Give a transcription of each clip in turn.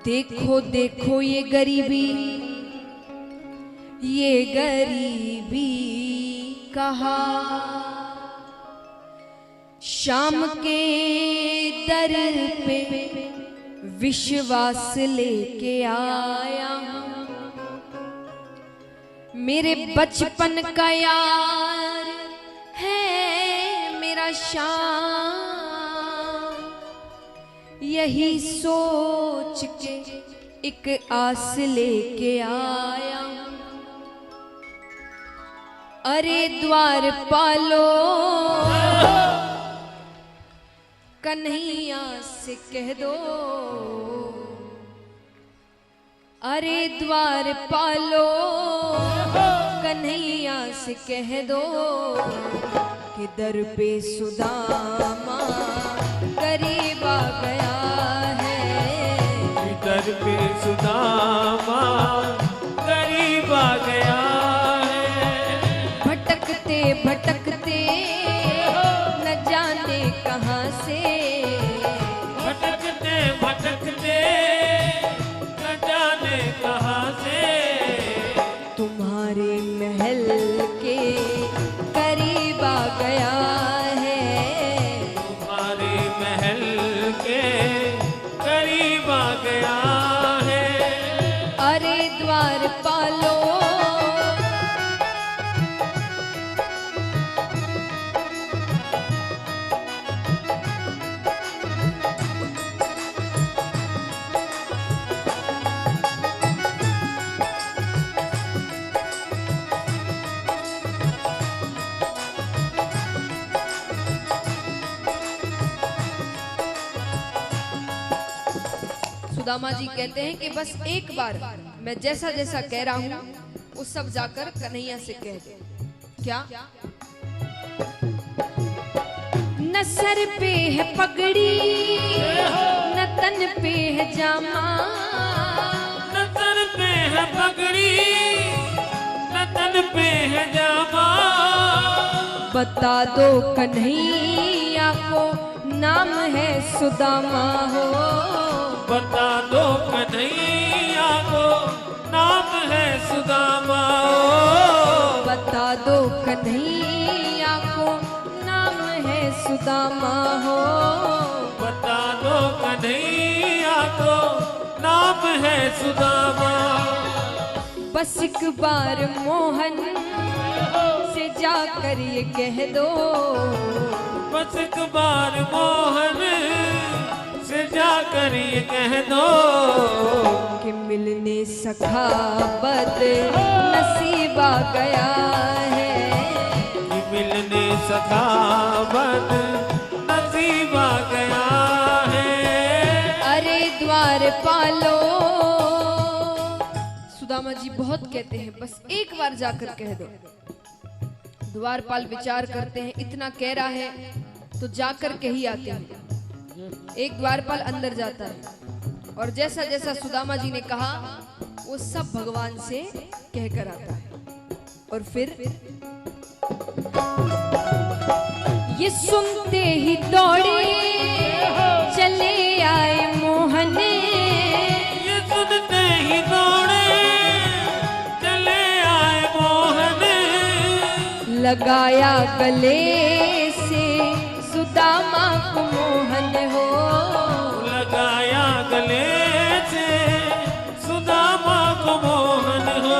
देखो देखो ये गरीबी कहा, शाम के दर पे विश्वास लेके आया हूं, मेरे बचपन का यार है मेरा शाम, यही सोच के एक आस लेके आया हूं। अरे द्वार पालो कन्हैया से कह दो, अरे द्वार पालो कन्हैया से कह दो कि दर पे सुदामा करीब आ गया है, दर पे सुदामा करीब आ गया है। भटकते भटकते न जाने कहां से, भटकते भटकते न जाने कहां से, तुम्हारे महल के करीब आ गया है, तुम्हारे महल के करीब आ गया है। अरे द्वार पालो सुदामा जी कहते हैं कि बस एक बार मैं जैसा जैसा कह रहा हूं वो सब जाकर कन्हैया से कह दे। क्या? न सर पे है पगड़ी न तन पे है जामा, न सर पे है पगड़ी न तन पे है जामा, बता दो कन्हैया को नाम है सुदामा हो, बता दो कन्हैया को नाम है सुदामा, बता दो कन्हैया को नाम है सुदामा हो, बता दो कन्हैया को नाम है सुदामा। बस एक बार मोहन से जाकर ये कह दो, बस एक बार मोहन से जाकर ये कह दो कि मिलने सखावत नसीब आ गया है, कि मिलने सखावत नसीब आ गया है। अरे द्वार पालो। सुदामा जी बहुत कहते हैं बस एक बार जाकर कह दो। द्वारपाल विचार करते हैं इतना कह रहा है तो जाकर के ही आते हैं। एक द्वारपाल अंदर जाता है और जैसा जैसा सुदामा जी ने कहा वो सब भगवान से कहकर आता है। और फिर ये सुनते ही दौड़े चले आए मोहन, ये सुनते ही दौड़े चले आए मोहन, लगाया गले से सुदामा को मोहन हो, लगाया गले से सुदामा को मोहन हो,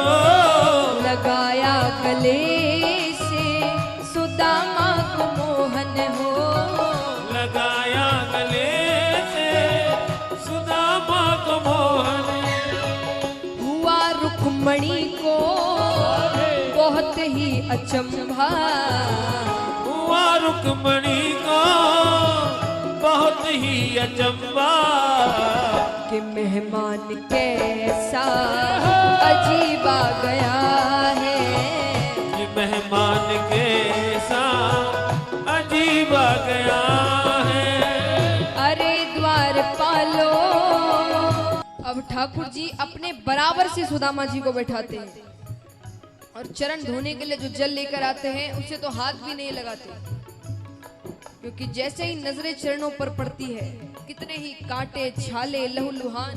लगाया गले से सुदामा को मोहन हो, लगाया गले से सुदामा को मोहन। हुआ रुक्मणी को बहुत ही अचंभा, हुआ रुक्मणी को बहुत ही अचंबा, कि मेहमान कैसा अजीब आ गया है, कि मेहमान कैसा अजीब आ गया है। अरे द्वार पालो। अब ठाकुर जी अपने बराबर से सुदामा जी को बैठाते हैं और चरण धोने के लिए जो जल लेकर आते हैं उसे तो हाथ भी नहीं लगाते, क्योंकि जैसे ही नजरें चरणों पर पड़ती है कितने ही कांटे छाले लहूलुहान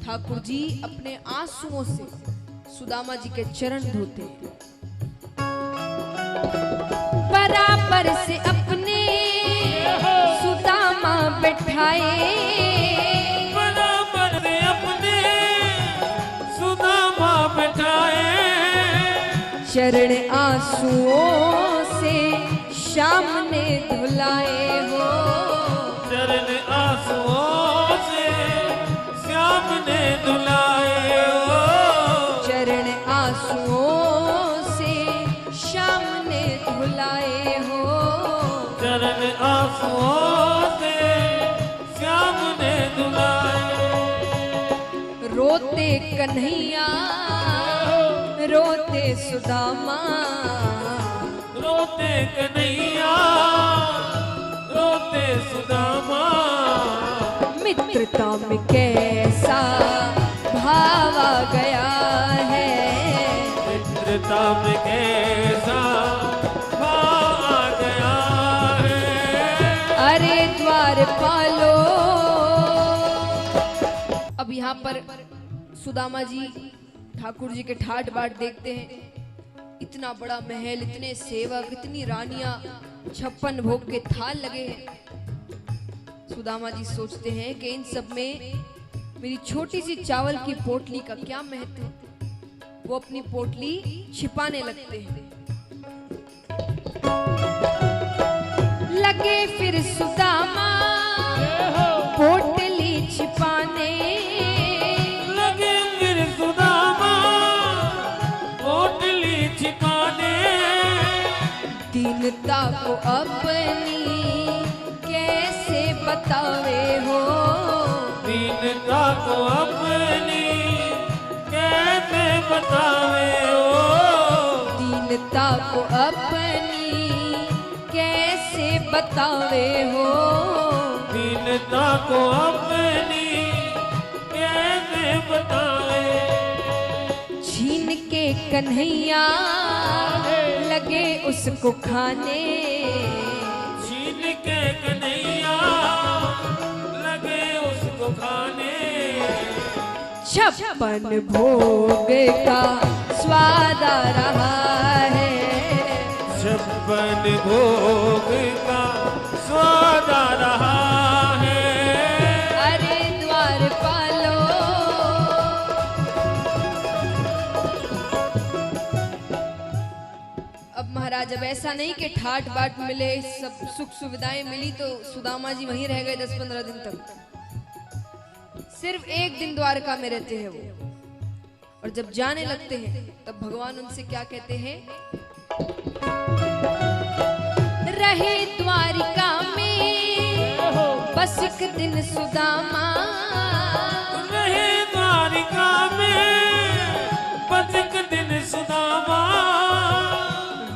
ठाकुर जी अपने आंसुओं से सुदामा जी के चरण धोते हैं। बराबर से अपने सुदामा बैठाए, बराबर से अपने सुदामा बैठाए, चरण आंसुओं से श्याम ने धुलाए हो, चरण आंसुओं से श्याम ने धुलाए हो, चरण आंसुओं से श्याम ने धुलाए हो, चरण आंसुओं से श्याम ने धुलाए। रोते कन्हैया रोते सुदामा, रोते कन्हैया रोते सुदामा, मित्रता में कैसा भाव आ गया है, मित्रता में कैसा भाव आ गया है। अरे द्वारपालो। अब यहाँ पर सुदामा जी ठाकुर जी के ठाट बाट देखते हैं, इतना बड़ा महल, इतने सेवक, इतनी रानियां, 56 भोग के थाल लगे हैं। सुदामा जी सोचते हैं कि इन सब में मेरी छोटी सी चावल की पोटली का क्या महत्व है। वो अपनी पोटली छिपाने लगते हैं। लगे फिर सुदामा पोटली छिपाने, लगे फिर सुदामा पोटली छिपाने, दीनता को अपनी कैसे बतावे हो, दीनता को अपनी कैसे बतावे हो, दीनता को अपनी कैसे बतावे हो, दीनता को अपनी कैसे बतावे। छीन के कन्हैया लगे उसको खाने, छीन के कन्हैया लगे उसको खाने, 56 भोग का स्वाद आ रहा है, 56 भोग का स्वाद आ रहा है। अरे द्वारपालो। अब महाराज अब ऐसा नहीं कि ठाट बाट मिले, सब सुख सुविधाएं मिली तो सुदामा जी वहीं रह गए 10-15 दिन तक। सिर्फ एक दिन द्वारका में रहते हैं वो, और जब जाने लगते हैं तब भगवान उनसे क्या कहते हैं, रहे द्वारिका में बस एक दिन सुदामा, रहे द्वारिका में बस एक दिन सुदामा,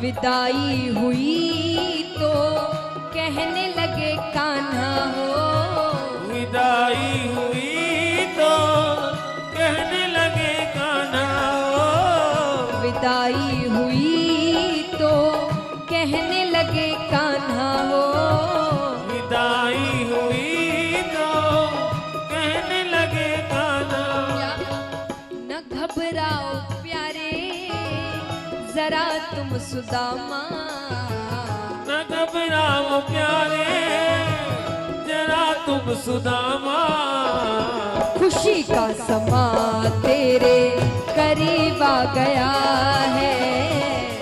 विदाई हुई तो कहने लगे कान्हा हो, विदाई हुई तो कहने लगे कान्हा हो, विदाई हुई तो कहने लगे कान्हा हो, विदाई हुई तो कहने लगे कान्हा। न घबराओ प्यारे जरा तुम सुदामा, न घबराओ प्यारे जरा तुम सुदामा, खुशी का समा तेरे करीब आ गया है,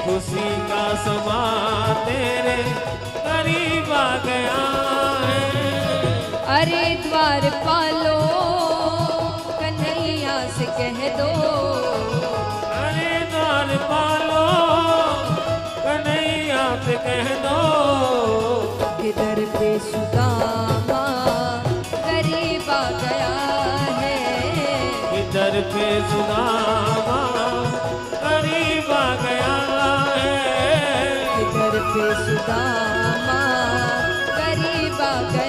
खुशी का समा तेरे करीब आ गया है। अरे द्वारपालो कन्हैया से कह दो, अरे द्वारपालो कन्हैया से कह दो, इधर पे सुदामा करीब आ गया है, इधर पे सुदामा करीब आ गया है, इधर पे सुदामा करीब आ गया